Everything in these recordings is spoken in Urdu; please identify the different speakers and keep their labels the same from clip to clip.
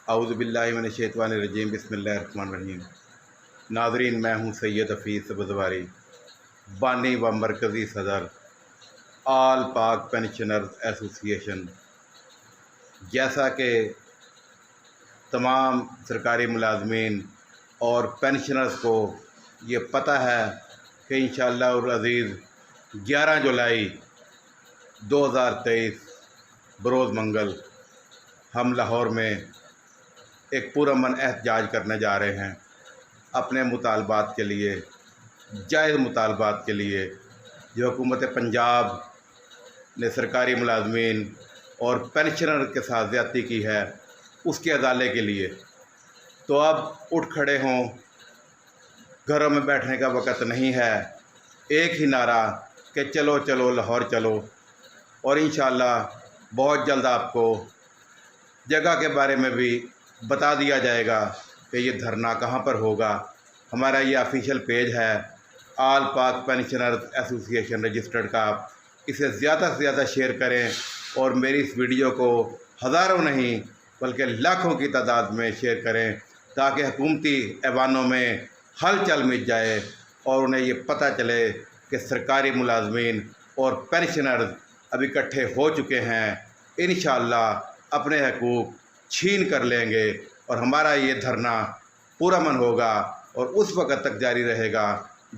Speaker 1: اعوذ باللہ من الشیطان الرجیم، بسم اللہ الرحمن الرحیم۔ ناظرین، میں ہوں سید حفیظ سبزواری، بانی و مرکزی صدر آل پاک پینشنرز ایسوسی ایشن۔ جیسا کہ تمام سرکاری ملازمین اور پینشنرز کو یہ پتہ ہے کہ انشاءاللہ العزیز 11 جولائی 2023 بروز منگل ہم لاہور میں ایک پرامن احتجاج کرنے جا رہے ہیں اپنے مطالبات کے لیے، جائز مطالبات کے لیے جو حکومت پنجاب نے سرکاری ملازمین اور پینشنر کے ساتھ زیادتی کی ہے اس کے ازالے کے لیے۔ تو اب اٹھ کھڑے ہوں، گھروں میں بیٹھنے کا وقت نہیں ہے، ایک ہی نعرہ کہ چلو چلو لاہور چلو۔ اور انشاءاللہ بہت جلد آپ کو جگہ کے بارے میں بھی بتا دیا جائے گا کہ یہ دھرنا کہاں پر ہوگا۔ ہمارا یہ آفیشیل پیج ہے آل پاک پینشنرز ایسوسی ایشن رجسٹرڈ کا، آپ اسے زیادہ سے زیادہ شیئر کریں اور میری اس ویڈیو کو ہزاروں نہیں بلکہ لاکھوں کی تعداد میں شیئر کریں تاکہ حکومتی ایوانوں میں ہلچل مچ جائے اور انہیں یہ پتہ چلے کہ سرکاری ملازمین اور پینشنرز اب اکٹھے ہو چکے ہیں، انشاءاللہ اپنے حقوق چھین کر لیں گے اور ہمارا یہ دھرنا پرامن ہوگا اور اس وقت تک جاری رہے گا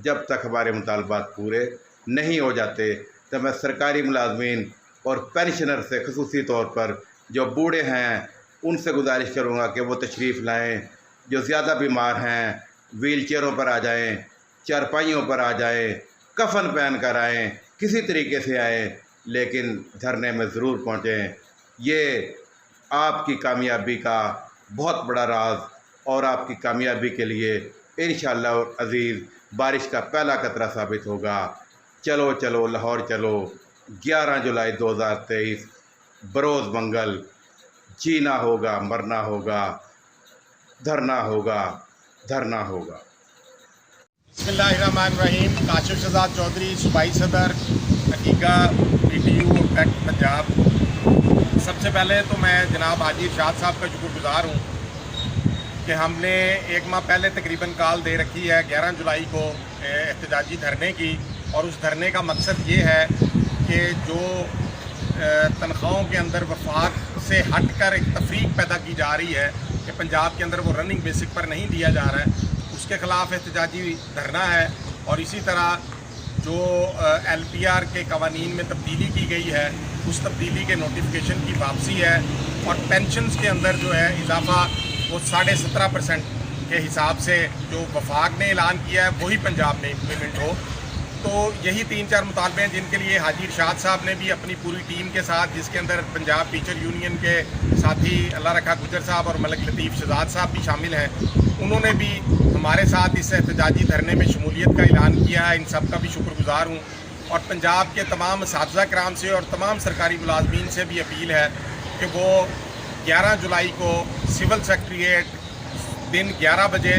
Speaker 1: جب تک ہمارے مطالبات پورے نہیں ہو جاتے۔ تو میں سرکاری ملازمین اور پینشنر سے خصوصی طور پر جو بوڑھے ہیں ان سے گزارش کروں گا کہ وہ تشریف لائیں، جو زیادہ بیمار ہیں ویل چیئروں پر آ جائیں، چارپائیوں پر آ جائیں، کفن پہن کر آئیں، کسی طریقے سے آئیں لیکن دھرنے میں ضرور پہنچیں۔ یہ آپ کی کامیابی کا بہت بڑا راز اور آپ کی کامیابی کے لیے انشاءاللہ عزیز بارش کا پہلا قطرہ ثابت ہوگا۔ چلو چلو لاہور چلو، 11 جولائی 2023 بروز منگل، جینا ہوگا، مرنا ہوگا، دھرنا ہوگا، دھرنا ہوگا۔
Speaker 2: بسم اللہ الرحمن الرحیم۔ کاشف شہزاد چودھری، صوبائی صدر عقیقہ PTU ایکٹ پنجاب۔ سب سے پہلے تو میں جناب حاجی ارشاد صاحب کا شکر گزار ہوں کہ ہم نے ایک ماہ پہلے تقریباً کال دے رکھی ہے 11 جولائی کو احتجاجی دھرنے کی، اور اس دھرنے کا مقصد یہ ہے کہ جو تنخواہوں کے اندر وفاق سے ہٹ کر ایک تفریق پیدا کی جا رہی ہے کہ پنجاب کے اندر وہ رننگ بیسک پر نہیں دیا جا رہا ہے، اس کے خلاف احتجاجی دھرنا ہے۔ اور اسی طرح جو LPR کے قوانین میں تبدیلی کی گئی ہے اس تبدیلی کے نوٹیفیکیشن کی واپسی ہے، اور پینشنز کے اندر جو ہے اضافہ وہ 17.5% کے حساب سے جو وفاق نے اعلان کیا ہے وہی پنجاب میں امپلیمنٹ ہو۔ تو یہی 3-4 مطالبے ہیں جن کے لیے حاجی ارشاد صاحب نے بھی اپنی پوری ٹیم کے ساتھ، جس کے اندر پنجاب ٹیچر یونین کے ساتھی اللہ رکھا گجر صاحب اور ملک لطیف شہزاد صاحب بھی شامل ہیں، انہوں نے بھی ہمارے ساتھ اس احتجاجی دھرنے میں شمولیت کا اعلان کیا ہے۔ ان سب کا بھی شکر گزار ہوں، اور پنجاب کے تمام اساتذہ کرام سے اور تمام سرکاری ملازمین سے بھی اپیل ہے کہ وہ 11 جولائی کو سول سیکریٹریٹ دن 11 بجے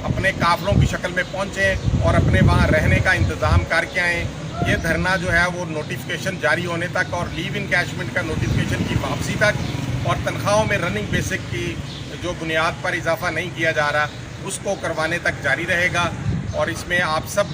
Speaker 2: اپنے قافلوں کی شکل میں پہنچیں اور اپنے وہاں رہنے کا انتظام کر کے آئیں۔ یہ دھرنا جو ہے وہ نوٹیفیکیشن جاری ہونے تک اور لیو انکیشمنٹ کا نوٹیفیکیشن کی واپسی تک، اور تنخواہوں میں رننگ بیسک کی جو بنیاد پر اضافہ نہیں کیا جا رہا اس کو کروانے تک جاری رہے گا۔ اور اس میں آپ سب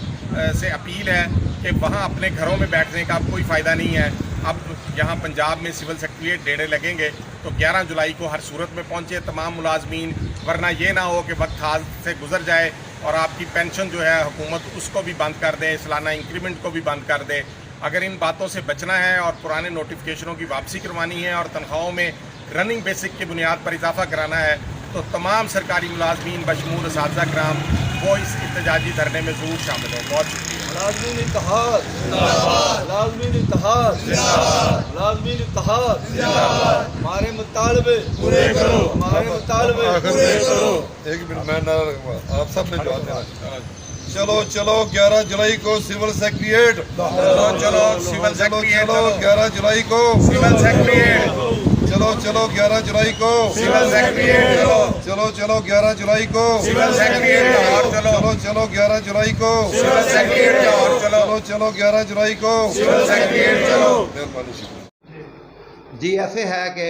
Speaker 2: سے اپیل ہے کہ وہاں اپنے گھروں میں بیٹھنے کا اب کوئی فائدہ نہیں ہے، اب یہاں پنجاب میں سول سیکریٹریٹ ڈیرے لگیں گے، تو 11 جولائی کو ہر صورت میں پہنچے تمام ملازمین، ورنہ یہ نہ ہو کہ وقت حال سے گزر جائے اور آپ کی پینشن جو ہے حکومت اس کو بھی بند کر دے، سالانہ انکریمنٹ کو بھی بند کر دے۔ اگر ان باتوں سے بچنا ہے اور پرانے نوٹیفیکیشنوں کی واپسی کروانی ہے اور تنخواہوں میں رننگ بیسک کی بنیاد پر اضافہ کرانا ہے تو تمام سرکاری ملازمین بشمول اساتذہ کرام وہ اس احتجاجی دھرنے میں ضرور شامل ہوں۔ بہت شکریہ۔
Speaker 3: ملازمین اتحاد ملازمین اتحاد ملازمین اتحاد، ہمارے مطالبے پورے کرو، ہمارے مطالبے پورے کرو۔
Speaker 4: ایک منٹ میں نہ آپ سب نے جواب دینا۔ چلو چلو 11 جولائی کو سول سیکریٹریٹ،
Speaker 2: چلو چلو سول سیکریٹریٹ،
Speaker 4: چلو 11 جولائی کو
Speaker 2: سول سیکریٹریٹ،
Speaker 4: چلو چلو 11 جولائی کو
Speaker 2: سول سیکریٹریٹ،
Speaker 4: چلو چلو 11 جولائی کو
Speaker 2: سول سیکریٹریٹ، اور
Speaker 4: چلو چلو 11 جولائی کو
Speaker 2: سول سیکریٹریٹ، اور
Speaker 4: چلو چلو 11 جولائی کو
Speaker 2: سول سیکریٹریٹ، چلو۔
Speaker 4: مہربانی، شکریہ۔
Speaker 1: جی ایسے ہے کہ